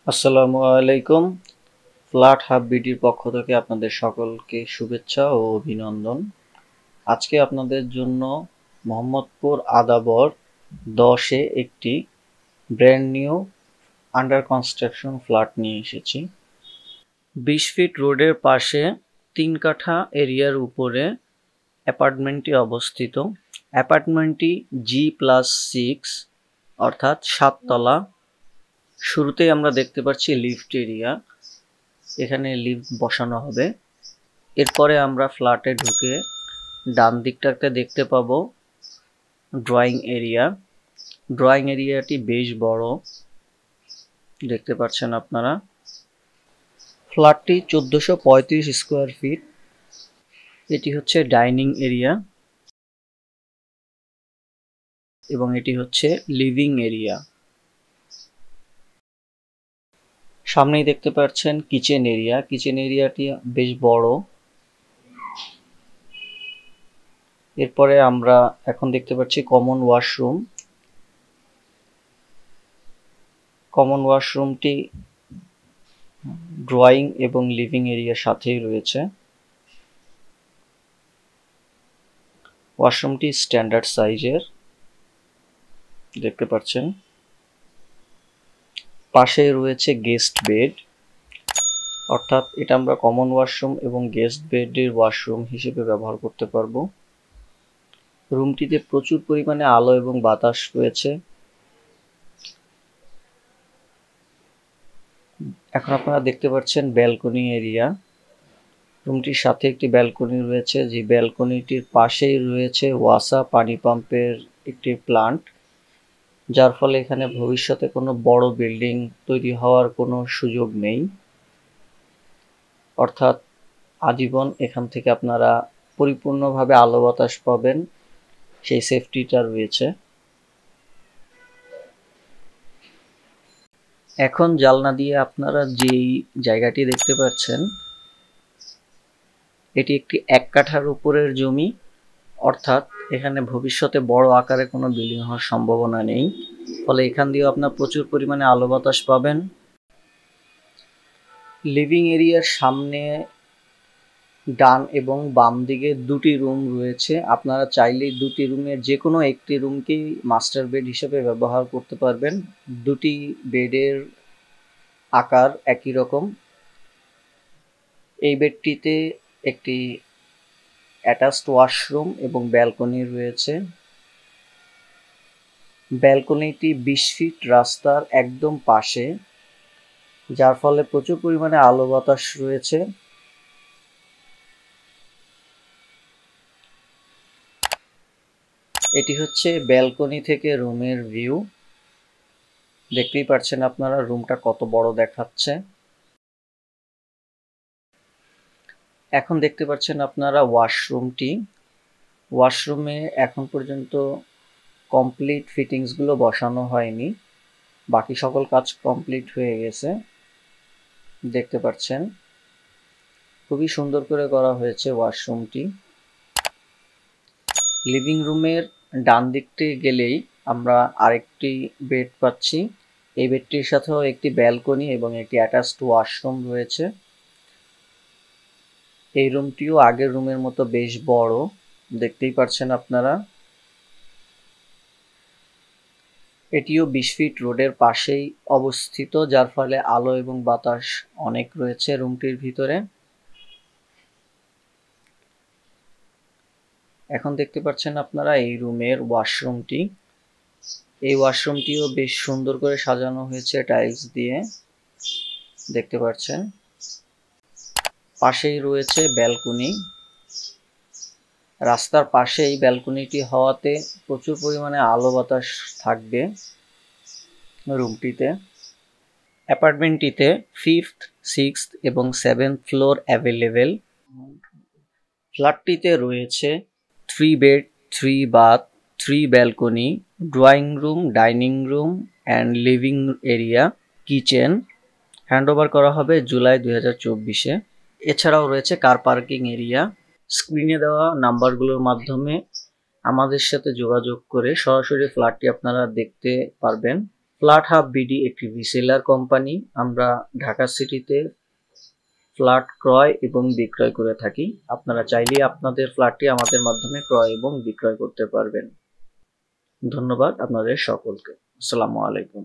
আসসালামু আলাইকুম। Flat hub বিডির পক্ষ থেকে আপনাদের সকলকে শুভেচ্ছা ও অভিনন্দন। আজকে আপনাদের জন্য মোহাম্মদপুর আদাবর 10-এ একটি brand new under construction flat নিয়ে এসেছি। 20 ফিট রোডের পাশে 3 কাঠা এরিয়ার উপরে অ্যাপার্টমেন্টটি অবস্থিত। অ্যাপার্টমেন্টটি G+6 অর্থাৎ 7 তলা। শুরুতেই আমরা দেখতে পাচ্ছি লিফট এরিয়া, এখানে লিফট বসানো হবে। এরপরে আমরা ফ্ল্যাটে ঢুকে ডান দিকটাতে দেখতে পাবো ড্রয়িং এরিয়া। ড্রয়িং এরিয়াটি বেশ বড়, দেখতে পাচ্ছেন আপনারা। ফ্ল্যাটটি 1435 স্কোয়ার ফিট। এটি হচ্ছে ডাইনিং এরিয়া এবং এটি হচ্ছে লিভিং এরিয়া। সামনেই দেখতে পাচ্ছেন কিচেন এরিয়া। কিচেন এরিয়াটি বেশ বড়। এরপরে আমরা এখন দেখতে পাচ্ছি কমন ওয়াশরুম। কমন ওয়াশরুমটি ড্রয়িং এবং লিভিং এরিয়ার সাথেই রয়েছে। ওয়াশরুমটি স্ট্যান্ডার্ড সাইজের, দেখতে পাচ্ছেন। পাশে রয়েছে গেস্ট বেড, অর্থাৎ এটা আমরা কমন ওয়াশরুম এবং গেস্ট বেডের ওয়াশরুম হিসেবে ব্যবহার করতে পারবো। রুমটিতে প্রচুর পরিমাণে আলো এবং বাতাস রয়েছে। এখন আপনারা দেখতে পাচ্ছেন ব্যালকনি এরিয়া। রুমটির সাথে একটি ব্যালকনি রয়েছে, যে ব্যালকনিটির পাশেই রয়েছে ওয়াসা পানি পাম্পের একটি প্লান্ট, যার ফলে এখানে ভবিষ্যতে কোনো বড় বিল্ডিং তৈরি হওয়ার কোনো সুযোগ নেই। অর্থাৎ আজীবন এখান থেকে আপনারা পরিপূর্ণভাবে আলো বাতাস পাবেন, সেই সেফটিটা রয়েছে। এখন জানলা দিয়ে আপনারা যেই জায়গাটি দেখতে পাচ্ছেন, এটি একটি 1 কাঠার উপরের জমি। অর্থাৎ এখানে ভবিষ্যতে বড় আকারে কোনো বিল্ডিং হওয়ার সম্ভাবনা নেই, ফলে এখান দিয়েও আপনার প্রচুর পরিমাণে আলো বাতাস পাবেন। লিভিং এরিয়ার সামনে ডান এবং বাম দিকে দুটি রুম রয়েছে। আপনারা চাইলেই দুটি রুমের যে কোনো একটি রুমকেই মাস্টার বেড হিসেবে ব্যবহার করতে পারবেন। দুটি বেডের আকার একই রকম। এই বেডটিতে একটি অ্যাটাচড ওয়াশরুম এবং ব্যালকনি রয়েছে। ব্যালকনিটি 20 ফিট রাস্তার একদম পাশে, যার ফলে প্রচুর পরিমাণে আলো বাতাস রয়েছে। এটি হচ্ছে ব্যালকনি থেকে রুমের ভিউ। দেখতেই পাচ্ছেন আপনারা রুমটা কত বড় দেখাচ্ছে। এখন দেখতে পাচ্ছেন আপনারা ওয়াশরুমটি। ওয়াশরুমে এখন পর্যন্ত কমপ্লিট ফিটিংসগুলো বসানো হয়নি, বাকি সকল কাজ কমপ্লিট হয়ে গেছে, দেখতে পাচ্ছেন। খুবই সুন্দর করে করা হয়েছে ওয়াশরুমটি। লিভিং রুমের ডান দিকটি গেলেই আমরা আরেকটি বেড পাচ্ছি। এই বেডটির সাথেও একটি ব্যালকনি এবং একটি অ্যাটাচড ওয়াশরুম রয়েছে। এই রুমটিও আগের রুমের মতো বেশ বড়, দেখতেই পাচ্ছেন আপনারা। এটিও 20 ফিট রোডের পাশেই অবস্থিত, যার ফলে আলো এবং বাতাস অনেক রয়েছে রুমটির ভিতরে। এখন দেখতে পাচ্ছেন আপনারা এই রুমের ওয়াশরুমটি। এই ওয়াশরুমটিও বেশ সুন্দর করে সাজানো হয়েছে টাইলস দিয়ে, দেখতে পাচ্ছেন। পাশেই রয়েছে ব্যালকনি। রাস্তার পাশেই ব্যালকনিটি হওয়াতে প্রচুর পরিমাণে আলো বাতাস থাকবে রুমটিতে। অ্যাপার্টমেন্টটিতে 5th, 6th এবং 7th ফ্লোর অ্যাভেলেবেল। ফ্ল্যাটটিতে রয়েছে 3 bed, 3 bath, 3 balcony, drawing room, dining room and living area, kitchen. Handover করা হবে জুলাই 2024-এ। এছাড়াও রয়েছে কার পার্কিং এরিয়া। স্ক্রিনে দেওয়া নাম্বারগুলোর মাধ্যমে আমাদের সাথে যোগাযোগ করে সরাসরি ফ্ল্যাটটি আপনারা দেখতে পারবেন। ফ্ল্যাট হাব বিডি একটি রিসেলার কোম্পানি। আমরা ঢাকা সিটিতে ফ্ল্যাট ক্রয় এবং বিক্রয় করে থাকি। আপনারা চাইলে আপনাদের ফ্ল্যাটটি আমাদের মাধ্যমে ক্রয় এবং বিক্রয় করতে পারবেন। ধন্যবাদ আপনাদের সকলকে। আসসালামু আলাইকুম।